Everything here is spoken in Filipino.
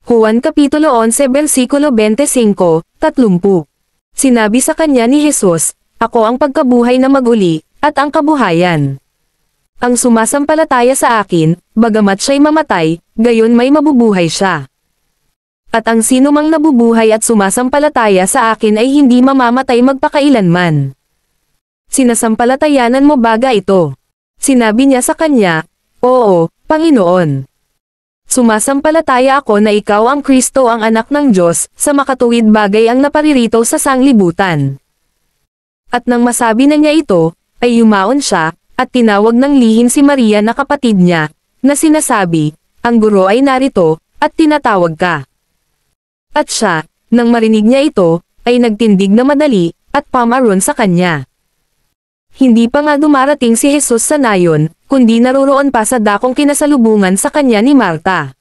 Juan Kapitulo 11 versikulo 25, 30. Sinabi sa kanya ni Jesus, "Ako ang pagkabuhay na maguli, at ang kabuhayan. Ang sumasampalataya sa akin, bagamat siya'y mamatay, gayon may mabubuhay siya. At ang sinumang nabubuhay at sumasampalataya sa akin ay hindi mamamatay magpakailanman." "Sinasampalatayanan mo baga ito?" Sinabi niya sa kanya, "Oo, Panginoon. Sumasampalataya ako na ikaw ang Kristo ang anak ng Diyos, sa makatuwid bagay ang naparirito sa sanglibutan." At nang masabi na niya ito, ay yumaon siya, at tinawag ng lihim si Maria na kapatid niya, na sinasabi, "Ang guro ay narito, at tinatawag ka." At siya, nang marinig niya ito, ay nagtindig na madali, at pamaron sa kanya. Hindi pa nga dumarating si Jesus sa nayon, kundi naroroon pa sa dakong kinasalubungan sa kanya ni Marta.